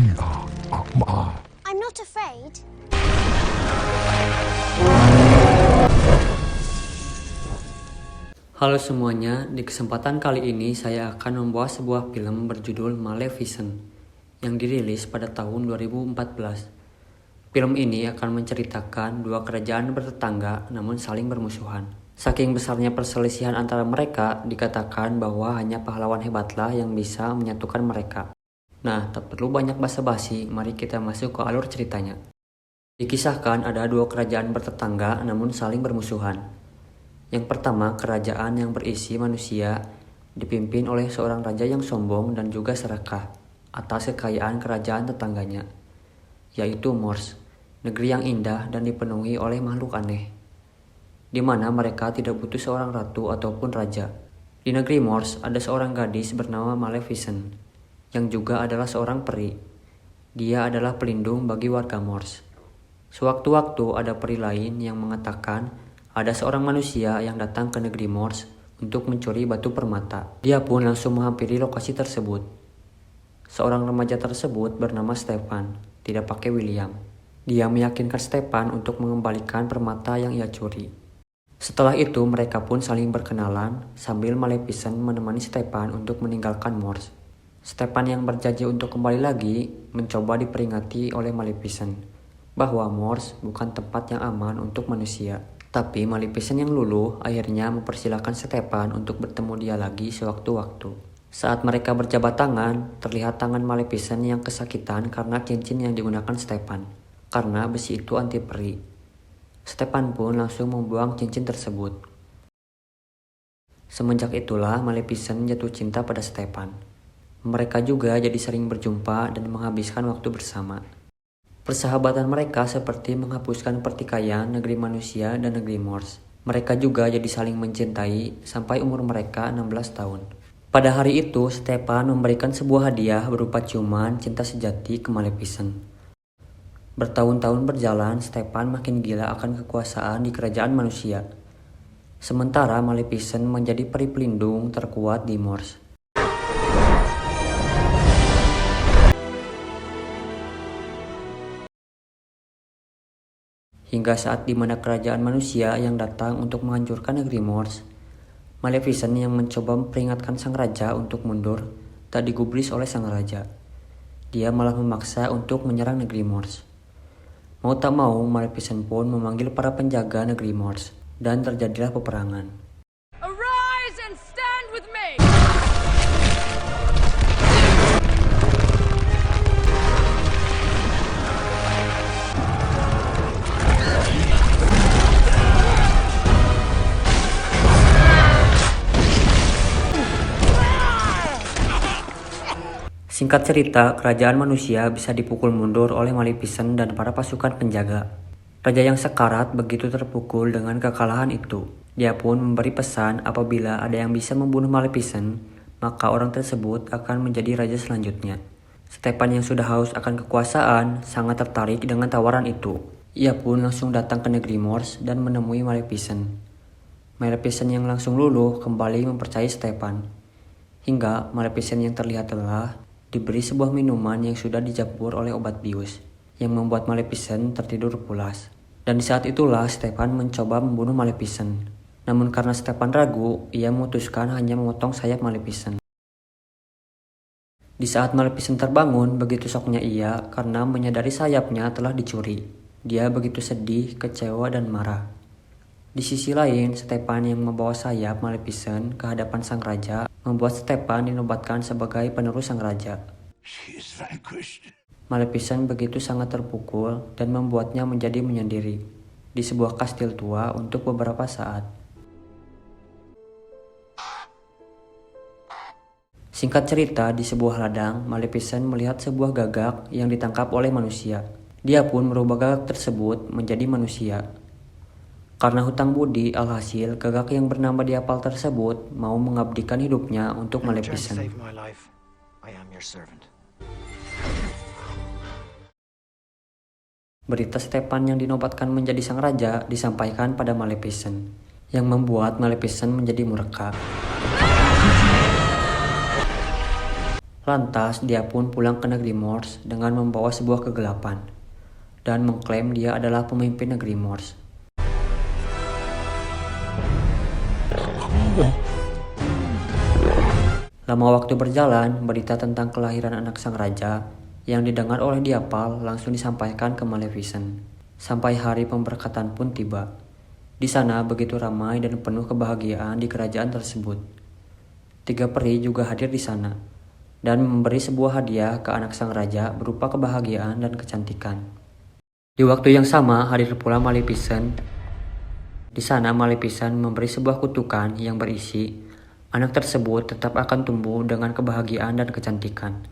I'm not afraid. Halo semuanya, di kesempatan kali ini saya akan membawa sebuah film berjudul Maleficent yang dirilis pada tahun 2014. Film ini akan menceritakan dua kerajaan bertetangga namun saling bermusuhan. Saking besarnya perselisihan antara mereka, dikatakan bahwa hanya pahlawan hebatlah yang bisa menyatukan mereka. Nah, tak perlu banyak basa-basi, mari kita masuk ke alur ceritanya. Dikisahkan ada dua kerajaan bertetangga namun saling bermusuhan. Yang pertama, kerajaan yang berisi manusia, dipimpin oleh seorang raja yang sombong dan juga serakah atas kekayaan kerajaan tetangganya, yaitu Morse, negeri yang indah dan dipenuhi oleh makhluk aneh, di mana mereka tidak butuh seorang ratu ataupun raja. Di negeri Morse ada seorang gadis bernama Maleficent, yang juga adalah seorang peri. Dia adalah pelindung bagi warga Morse. Sewaktu-waktu ada peri lain yang mengatakan ada seorang manusia yang datang ke negeri Morse untuk mencuri batu permata. Dia pun langsung menghampiri lokasi tersebut. Seorang remaja tersebut bernama Stefan, tidak pakai William. Dia meyakinkan Stefan untuk mengembalikan permata yang ia curi. Setelah itu mereka pun saling berkenalan sambil Maleficent menemani Stefan untuk meninggalkan Morse. Stefan yang berjanji untuk kembali lagi mencoba diperingati oleh Maleficent bahwa Morse bukan tempat yang aman untuk manusia. Tapi Maleficent yang luluh akhirnya mempersilahkan Stefan untuk bertemu dia lagi sewaktu-waktu. Saat mereka berjabat tangan, terlihat tangan Maleficent yang kesakitan karena cincin yang digunakan Stefan, karena besi itu anti peri. Stefan pun langsung membuang cincin tersebut. Semenjak itulah Maleficent jatuh cinta pada Stefan. Mereka juga jadi sering berjumpa dan menghabiskan waktu bersama. Persahabatan mereka seperti menghapuskan pertikaian negeri manusia dan negeri Morse. Mereka juga jadi saling mencintai sampai umur mereka 16 tahun. Pada hari itu, Stefan memberikan sebuah hadiah berupa ciuman cinta sejati ke Maleficent. Bertahun-tahun berjalan, Stefan makin gila akan kekuasaan di kerajaan manusia. Sementara Maleficent menjadi peri pelindung terkuat di Morse. Hingga saat dimana kerajaan manusia yang datang untuk menghancurkan negeri Morse, Maleficent yang mencoba memperingatkan sang raja untuk mundur, tak digubris oleh sang raja. Dia malah memaksa untuk menyerang negeri Morse. Mau tak mau, Maleficent pun memanggil para penjaga negeri Morse, dan terjadilah peperangan. Arise and stand with me! Singkat cerita, kerajaan manusia bisa dipukul mundur oleh Maleficent dan para pasukan penjaga. Raja yang sekarat begitu terpukul dengan kekalahan itu. Dia pun memberi pesan apabila ada yang bisa membunuh Maleficent, maka orang tersebut akan menjadi raja selanjutnya. Stefan yang sudah haus akan kekuasaan sangat tertarik dengan tawaran itu. Ia pun langsung datang ke negeri Morse dan menemui Maleficent. Maleficent yang langsung luluh kembali mempercayai Stefan. Hingga Maleficent yang terlihat lelah diberi sebuah minuman yang sudah dicampur oleh obat bius, yang membuat Maleficent tertidur pulas. Dan di saat itulah Stefan mencoba membunuh Maleficent. Namun karena Stefan ragu, ia memutuskan hanya memotong sayap Maleficent. Di saat Maleficent terbangun, begitu syoknya ia karena menyadari sayapnya telah dicuri. Dia begitu sedih, kecewa, dan marah. Di sisi lain, Stefan yang membawa sayap Maleficent ke hadapan sang raja membuat Stefan dinobatkan sebagai penerus sang raja. Maleficent begitu sangat terpukul dan membuatnya menjadi menyendiri di sebuah kastil tua untuk beberapa saat. Singkat cerita, di sebuah ladang, Maleficent melihat sebuah gagak yang ditangkap oleh manusia. Dia pun merubah gagak tersebut menjadi manusia. Karena hutang budi, alhasil gagak yang bernama Diapal tersebut mau mengabdikan hidupnya untuk Maleficent. Berita Stefan yang dinobatkan menjadi sang raja disampaikan pada Maleficent, yang membuat Maleficent menjadi murka. Lantas dia pun pulang ke negeri Morse dengan membawa sebuah kegelapan dan mengklaim dia adalah pemimpin negeri Morse. Lama waktu berjalan, berita tentang kelahiran anak sang raja yang didengar oleh Diapal langsung disampaikan ke Maleficent. Sampai hari pemberkatan pun tiba. Di sana begitu ramai dan penuh kebahagiaan di kerajaan tersebut. 3 peri juga hadir di sana dan memberi sebuah hadiah ke anak sang raja berupa kebahagiaan dan kecantikan. Di waktu yang sama hadir pula Maleficent. Di sana Maleficent memberi sebuah kutukan yang berisi anak tersebut tetap akan tumbuh dengan kebahagiaan dan kecantikan.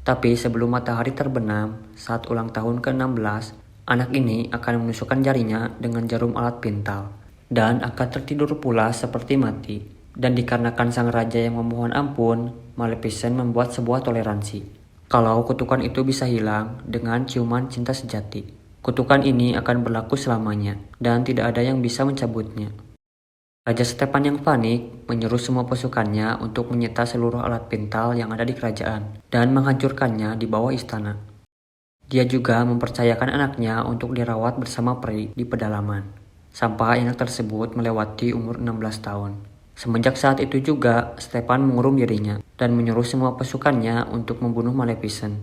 Tapi sebelum matahari terbenam, saat ulang tahun ke-16, anak ini akan menusukkan jarinya dengan jarum alat pintal dan akan tertidur pula seperti mati. Dan dikarenakan sang raja yang memohon ampun, Maleficent membuat sebuah toleransi. Kalau kutukan itu bisa hilang dengan ciuman cinta sejati. Kutukan ini akan berlaku selamanya dan tidak ada yang bisa mencabutnya. Raja Stepan yang panik menyuruh semua pasukannya untuk menyita seluruh alat pintal yang ada di kerajaan dan menghancurkannya di bawah istana. Dia juga mempercayakan anaknya untuk dirawat bersama peri di pedalaman, sampai anak tersebut melewati umur 16 tahun. Semenjak saat itu juga, Stepan mengurung dirinya dan menyuruh semua pasukannya untuk membunuh Maleficent.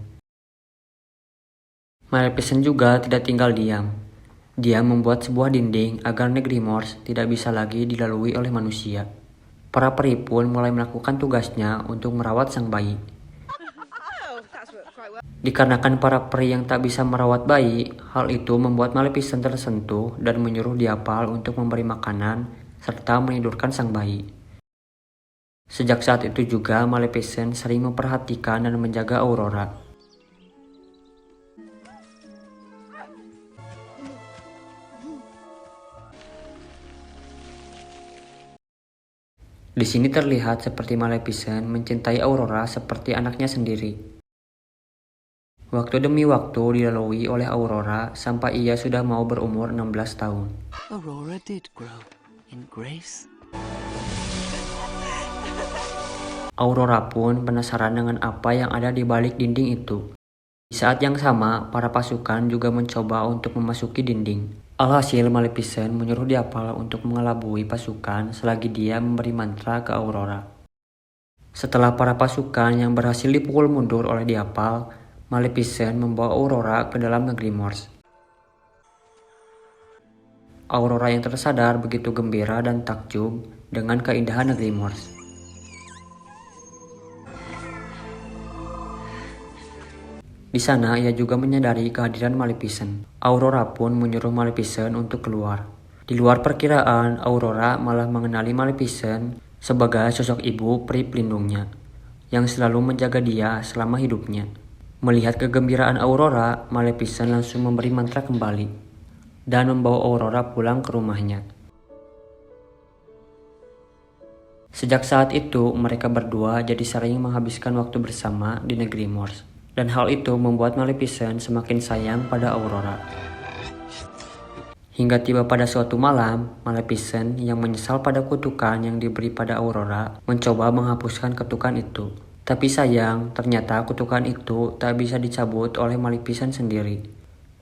Maleficent juga tidak tinggal diam. Dia membuat sebuah dinding agar negeri Morse tidak bisa lagi dilalui oleh manusia. Para peri pun mulai melakukan tugasnya untuk merawat sang bayi. Dikarenakan para peri yang tak bisa merawat bayi, hal itu membuat Maleficent tersentuh dan menyuruh Diapal untuk memberi makanan serta menidurkan sang bayi. Sejak saat itu juga Maleficent sering memperhatikan dan menjaga Aurora. Di sini terlihat seperti Maleficent mencintai Aurora seperti anaknya sendiri. Waktu demi waktu dilalui oleh Aurora sampai ia sudah mau berumur 16 tahun. Aurora did grow in grace. Aurora pun penasaran dengan apa yang ada di balik dinding itu. Di saat yang sama, para pasukan juga mencoba untuk memasuki dinding. Alhasil Maleficent menyuruh Diapal untuk mengelabui pasukan selagi dia memberi mantra ke Aurora. Setelah para pasukan yang berhasil dipukul mundur oleh Diapal, Maleficent membawa Aurora ke dalam negeri Morse. Aurora yang tersadar begitu gembira dan takjub dengan keindahan negeri Morse. Di sana ia juga menyadari kehadiran Maleficent. Aurora pun menyuruh Maleficent untuk keluar. Di luar perkiraan, Aurora malah mengenali Maleficent sebagai sosok ibu peri pelindungnya yang selalu menjaga dia selama hidupnya. Melihat kegembiraan Aurora, Maleficent langsung memberi mantra kembali dan membawa Aurora pulang ke rumahnya. Sejak saat itu, mereka berdua jadi sering menghabiskan waktu bersama di negeri Morse. Dan hal itu membuat Maleficent semakin sayang pada Aurora. Hingga tiba pada suatu malam, Maleficent yang menyesal pada kutukan yang diberi pada Aurora mencoba menghapuskan kutukan itu. Tapi sayang, ternyata kutukan itu tak bisa dicabut oleh Maleficent sendiri.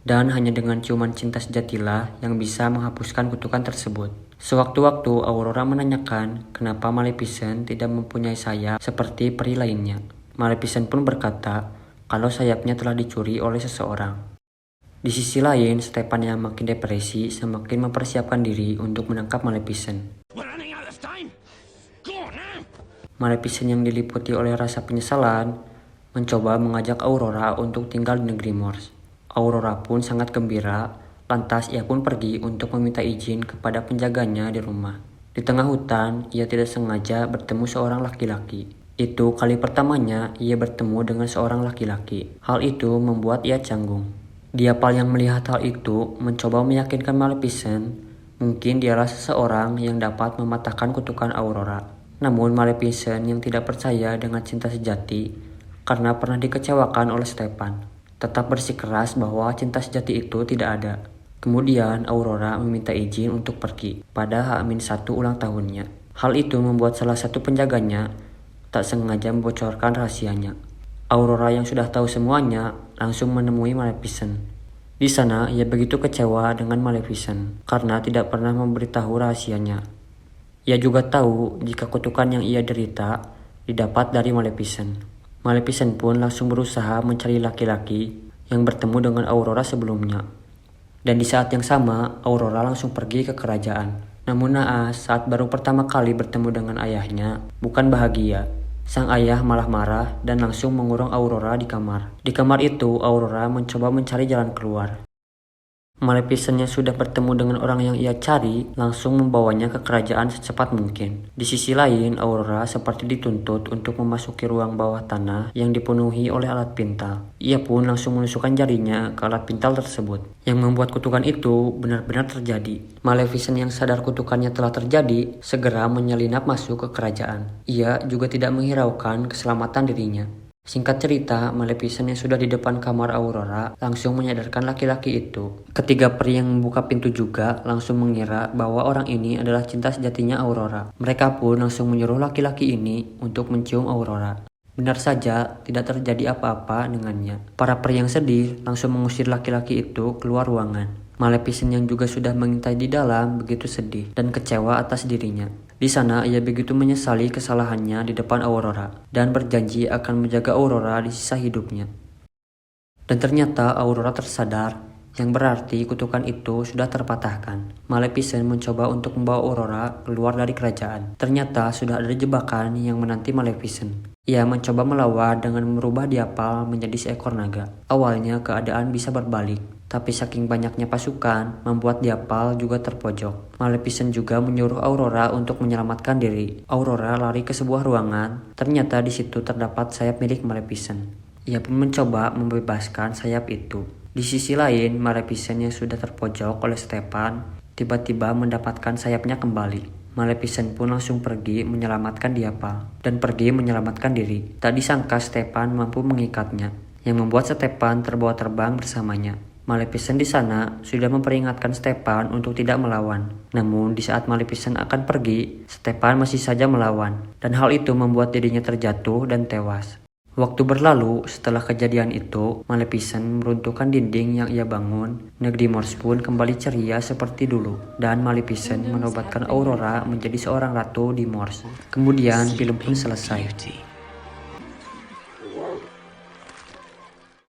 Dan hanya dengan ciuman cinta sejatilah yang bisa menghapuskan kutukan tersebut. Sewaktu-waktu Aurora menanyakan kenapa Maleficent tidak mempunyai sayap seperti peri lainnya. Maleficent pun berkata, kalau sayapnya telah dicuri oleh seseorang. Di sisi lain, Stepan yang makin depresi semakin mempersiapkan diri untuk menangkap Maleficent. Maleficent yang diliputi oleh rasa penyesalan mencoba mengajak Aurora untuk tinggal di negeri Morse. Aurora pun sangat gembira, lantas ia pun pergi untuk meminta izin kepada penjaganya di rumah. Di tengah hutan, ia tidak sengaja bertemu seorang laki-laki. Itu kali pertamanya ia bertemu dengan seorang laki-laki. Hal itu membuat ia canggung. Diapal yang melihat hal itu mencoba meyakinkan Maleficent mungkin dialah seseorang yang dapat mematahkan kutukan Aurora. Namun Maleficent yang tidak percaya dengan cinta sejati karena pernah dikecewakan oleh Stepan, tetap bersikeras bahwa cinta sejati itu tidak ada. Kemudian Aurora meminta izin untuk pergi pada H-1 ulang tahunnya. Hal itu membuat salah satu penjaganya tak sengaja membocorkan rahasianya. Aurora yang sudah tahu semuanya langsung menemui Maleficent. Di sana ia begitu kecewa dengan Maleficent karena tidak pernah memberitahu rahasianya. Ia juga tahu jika kutukan yang ia derita didapat dari Maleficent. Maleficent pun langsung berusaha mencari laki-laki yang bertemu dengan Aurora sebelumnya. Dan di saat yang sama, Aurora langsung pergi ke kerajaan. Namun naas, saat baru pertama kali bertemu dengan ayahnya, bukan bahagia. Sang ayah malah marah dan langsung mengurung Aurora di kamar. Di kamar itu, Aurora mencoba mencari jalan keluar. Maleficent yang sudah bertemu dengan orang yang ia cari langsung membawanya ke kerajaan secepat mungkin. Di sisi lain, Aurora seperti dituntut untuk memasuki ruang bawah tanah yang dipenuhi oleh alat pintal. Ia pun langsung menusukkan jarinya ke alat pintal tersebut, yang membuat kutukan itu benar-benar terjadi. Maleficent yang sadar kutukannya telah terjadi, segera menyelinap masuk ke kerajaan. Ia juga tidak menghiraukan keselamatan dirinya. Singkat cerita, Maleficent yang sudah di depan kamar Aurora langsung menyadarkan laki-laki itu. Ketiga peri yang membuka pintu juga langsung mengira bahwa orang ini adalah cinta sejatinya Aurora. Mereka pun langsung menyuruh laki-laki ini untuk mencium Aurora. Benar saja, tidak terjadi apa-apa dengannya. Para peri yang sedih langsung mengusir laki-laki itu keluar ruangan. Maleficent yang juga sudah mengintai di dalam begitu sedih dan kecewa atas dirinya. Di sana ia begitu menyesali kesalahannya di depan Aurora dan berjanji akan menjaga Aurora di sisa hidupnya. Dan ternyata Aurora tersadar, yang berarti kutukan itu sudah terpatahkan. Maleficent mencoba untuk membawa Aurora keluar dari kerajaan. Ternyata sudah ada jebakan yang menanti Maleficent. Ia mencoba melawan dengan merubah diapal menjadi seekor naga. Awalnya keadaan bisa berbalik, tapi saking banyaknya pasukan membuat diapal juga terpojok. Maleficent juga menyuruh Aurora untuk menyelamatkan diri. Aurora lari ke sebuah ruangan. Ternyata di situ terdapat sayap milik Maleficent. Ia pun mencoba membebaskan sayap itu. Di sisi lain, Maleficent yang sudah terpojok oleh Stefan tiba-tiba mendapatkan sayapnya kembali. Maleficent pun langsung pergi menyelamatkan diapal dan pergi menyelamatkan diri. Tak disangka Stefan mampu mengikatnya, yang membuat Stefan terbawa terbang bersamanya. Maleficent di sana sudah memperingatkan Stefan untuk tidak melawan. Namun di saat Maleficent akan pergi, Stefan masih saja melawan. Dan hal itu membuat dirinya terjatuh dan tewas. Waktu berlalu, setelah kejadian itu, Maleficent meruntuhkan dinding yang ia bangun. Negeri Morse pun kembali ceria seperti dulu. Dan Maleficent menobatkan Aurora menjadi seorang ratu di Morse. Kemudian film pun selesai.